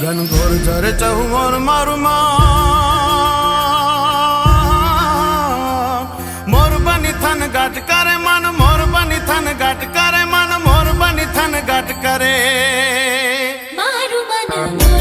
घनघोर झरे चहुओर मारू मोर बनी थन गाट करे मन, मोर बनी थन गाट करे मन, मोर बनी थन गाट करे मारू मन